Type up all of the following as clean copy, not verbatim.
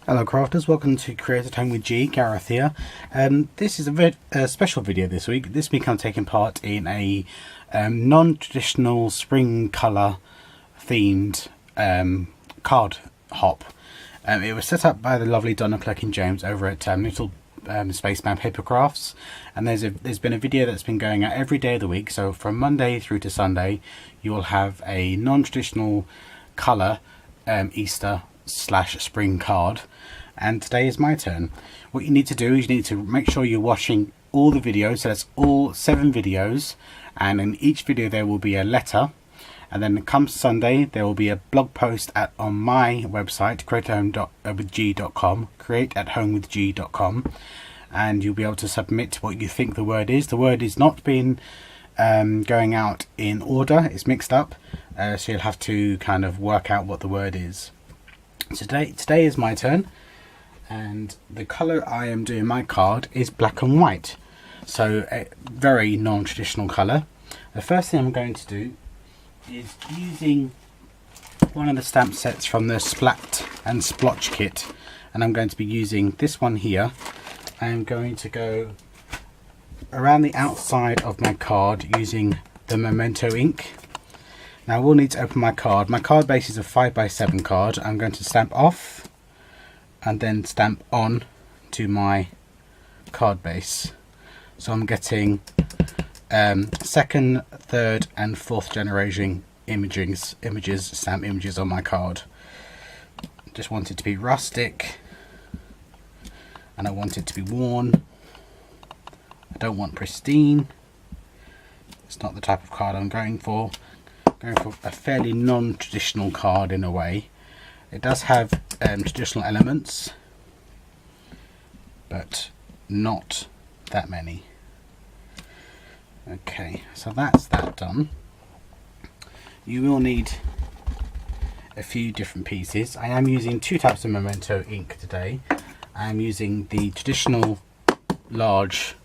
Hello crafters, welcome to Create at Home with G, Gareth here. This is a special video this week. This week I'm taking part in a non-traditional spring colour themed card hop. It was set up by the lovely Donna Clerkin-James over at Little Spaceman Paper Crafts, and there's been a video that's been going out every day of the week. So from Monday through to Sunday you will have a non-traditional colour Easter / spring card, and today is my turn. What you need to do is you need to make sure you're watching all the videos, so that's all 7 videos, and in each video there will be a letter, and then come Sunday there will be a blog post on my website createathomewithg.com, createathomewithg.com, and you'll be able to submit what you think the word is. The word is not being going out in order, it's mixed up, so you'll have to kind of work out what the word is. Today is my turn, and the colour I am doing my card is black and white, so a very non-traditional colour. The first thing I'm going to do is, using one of the stamp sets from the Splat and Splotch kit, and I'm going to be using this one here. I am going to go around the outside of my card using the Memento ink. Now I will need to open my card. My card base is a 5x7 card. I'm going to stamp off and then stamp on to my card base. So I'm getting second, third and fourth generation stamp images on my card. Just want it to be rustic, and I want it to be worn. I don't want pristine. It's not the type of card I'm going for. Going for a fairly non-traditional card in a way. It does have traditional elements, but not that many. Okay, so that's that done. You will need a few different pieces. I am using 2 types of Memento ink today. I am using the traditional large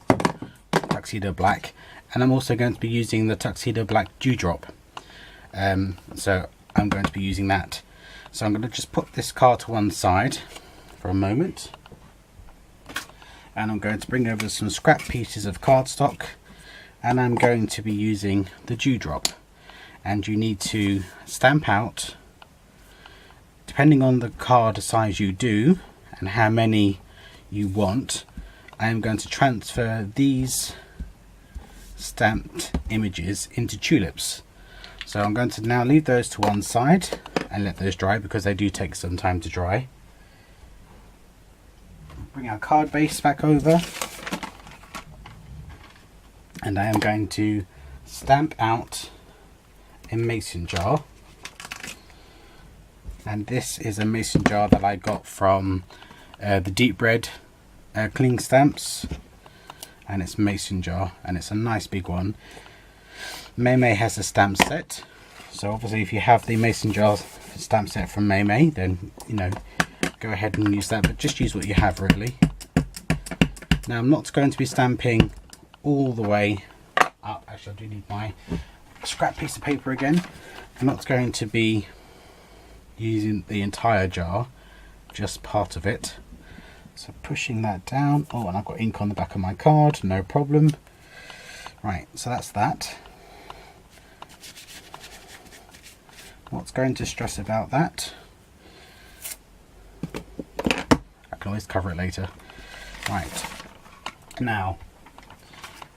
Tuxedo Black, and I'm also going to be using the Tuxedo Black Dewdrop. So I'm going to be using that. So I'm going to just put this card to one side for a moment, and I'm going to bring over some scrap pieces of cardstock, and I'm going to be using the Dewdrop. And you need to stamp out, depending on the card size you do and how many you want. I am going to transfer these stamped images into tulips. So I'm going to now leave those to one side and let those dry, because they do take some time to dry. Bring our card base back over, and I am going to stamp out a mason jar. And this is a mason jar that I got from the Deep Red cling stamps, and it's a mason jar, and it's a nice big one. Maymay has a stamp set, so obviously if you have the mason jar stamp set from Maymay, then go ahead and use that, but just use what you have really. Now I'm not going to be stamping all the way up. Actually, I do need my scrap piece of paper again. I'm not going to be using the entire jar, just part of it. So pushing that down. Oh, and I've got ink on the back of my card, no problem. Right, so that's that. What's going to stress about that? I can always cover it later. Right, now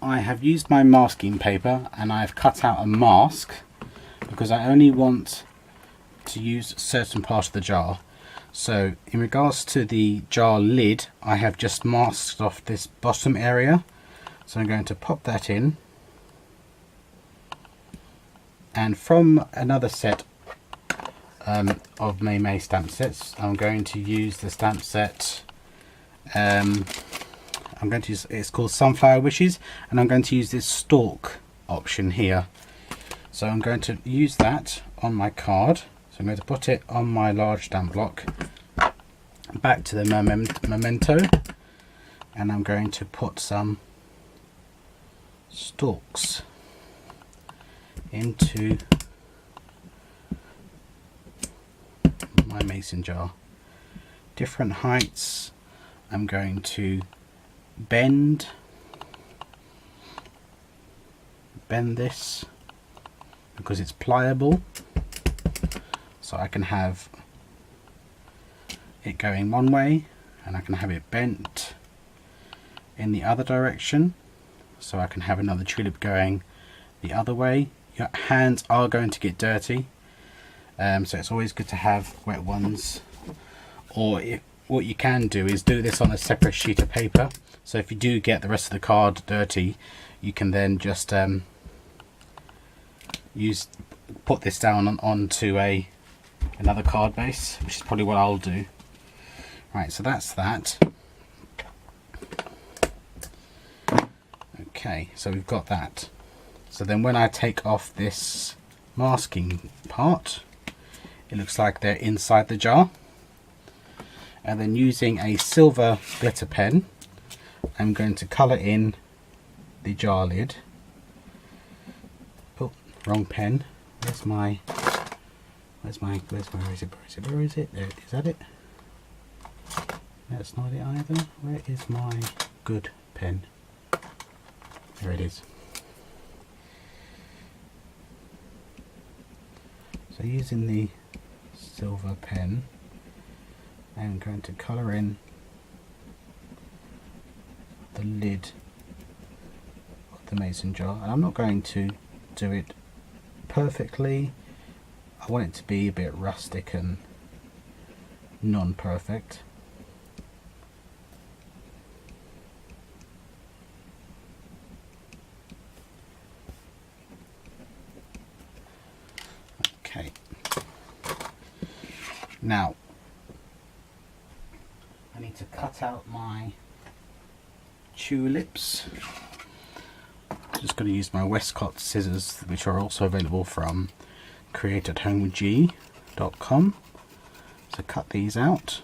I have used my masking paper and I've cut out a mask, because I only want to use a certain part of the jar. So in regards to the jar lid, I have just masked off this bottom area. So I'm going to pop that in, and from another set of Maymay stamp sets, I'm going to use the stamp set. I'm going to use, it's called Sunflower Wishes, and I'm going to use this stalk option here. So I'm going to use that on my card. So I'm going to put it on my large stamp block, back to the Memento, and I'm going to put some stalks into my mason jar. different heights. I'm going to bend this because it's pliable, so I can have it going one way and I can have it bent in the other direction, so I can have another tulip going the other way. Your hands are going to get dirty, so it's always good to have wet ones, or what you can do is do this on a separate sheet of paper, so if you do get the rest of the card dirty, you can then just put this down onto another card base, which is probably what I'll do. Right, so that's that. Okay, so we've got that. So then when I take off this masking part, it looks like they're inside the jar. And then using a silver glitter pen, I'm going to colour in the jar lid. Oh, wrong pen. Where is it? There, is that it? That's not it either. Where is my good pen? There it is. So using the silver pen, I'm going to colour in the lid of the mason jar, and I'm not going to do it perfectly. I want it to be a bit rustic and non-perfect. Okay. Now I need to cut out my tulips. I'm just going to use my Westcott scissors, which are also available from createathomewithg.com. So cut these out.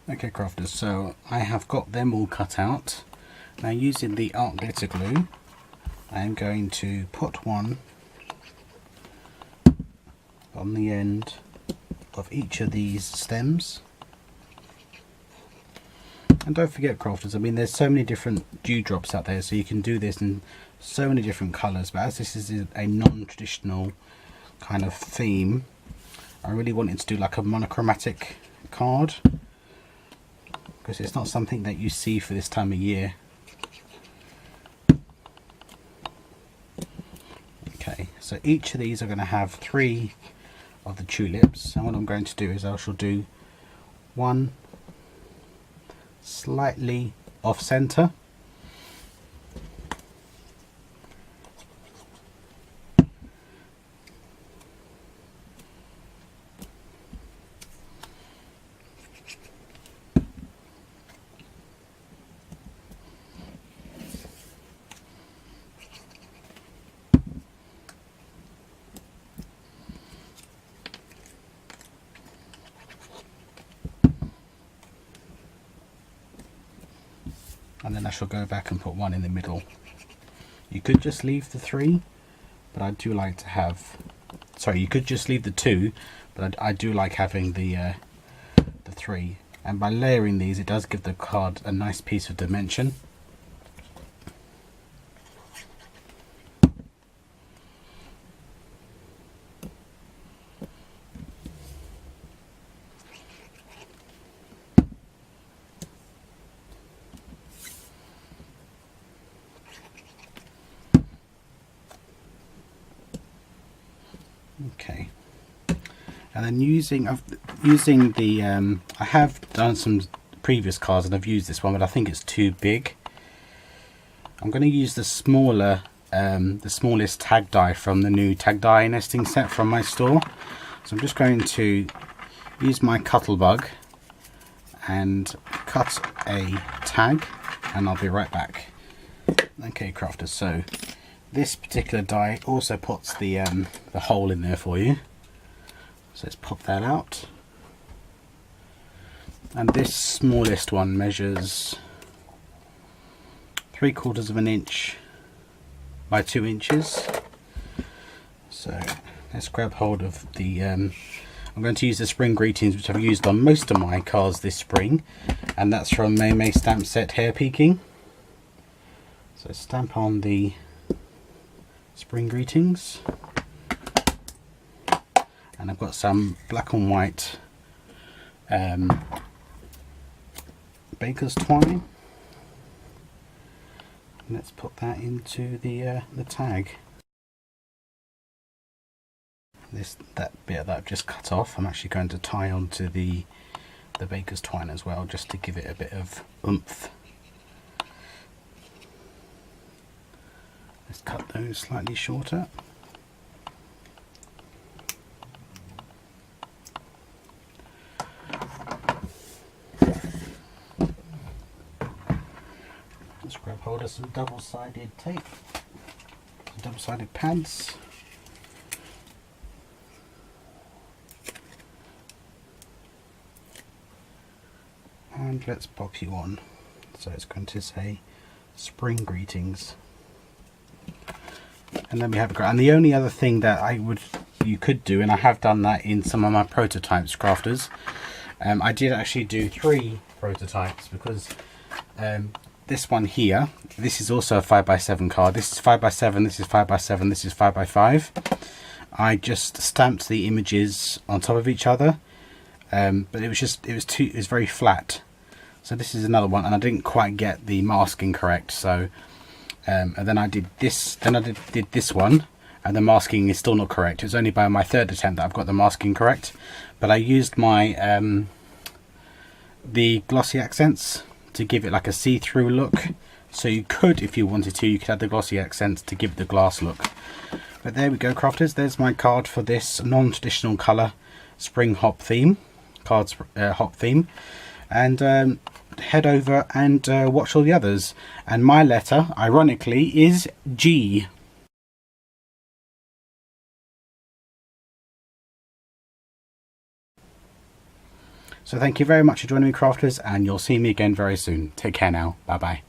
Okay, crafters, so I have got them all cut out. Now using the art glitter glue, I'm going to put one on the end of each of these stems. And don't forget, crafters, I mean, there's so many different dewdrops out there, so you can do this in so many different colours, but as this is a non-traditional kind of theme, I really wanted to do like a monochromatic card, because it's not something that you see for this time of year. Okay, so each of these are going to have 3 of the tulips, and what I'm going to do is I shall do one slightly off center, and then I shall go back and put one in the middle. You could just leave the 3, but I do like to have, sorry, you could just leave the 2, but I do like having the 3, and by layering these it does give the card a nice piece of dimension. Okay, and then using the I have done some previous cards and I've used this one, but I think it's too big. I'm going to use the smaller the smallest tag die from the new tag die nesting set from my store. So I'm just going to use my Cuttlebug and cut a tag, and I'll be right back. Okay, crafters, so this particular die also puts the hole in there for you. So let's pop that out. And this smallest one measures 3/4 of an inch by 2 inches. So let's grab hold of the I'm going to use the spring greetings, which I've used on most of my cards this spring, and that's from May stamp set Hair Peaking. So stamp on the spring greetings, and I've got some black and white baker's twine. Let's put that into the tag. That bit that I've just cut off, I'm actually going to tie onto the baker's twine as well, just to give it a bit of oomph. Let's cut those slightly shorter. Let's grab hold of some double-sided tape, some double-sided pads. And let's pop you on. So it's going to say spring greetings. And then we have a, and the only other thing that you could do, and I have done that in some of my prototypes, crafters. I did actually do 3 prototypes, because this one here, this is also a 5x7 card. This is 5x7, this is 5x7, this is 5x5. I just stamped the images on top of each other, but it was very flat. So this is another one, and I didn't quite get the masking correct. So and then I did this, then I did this one, and the masking is still not correct. It was only by my 3rd attempt that I've got the masking correct. But I used my the glossy accents to give it like a see-through look. So you could, if you wanted to, you could add the glossy accents to give the glass look. But there we go, crafters. There's my card for this non-traditional colour spring hop theme, hop theme. And head over and watch all the others. And my letter, ironically, is G. So thank you very much for joining me, crafters, and you'll see me again very soon. Take care now. Bye bye.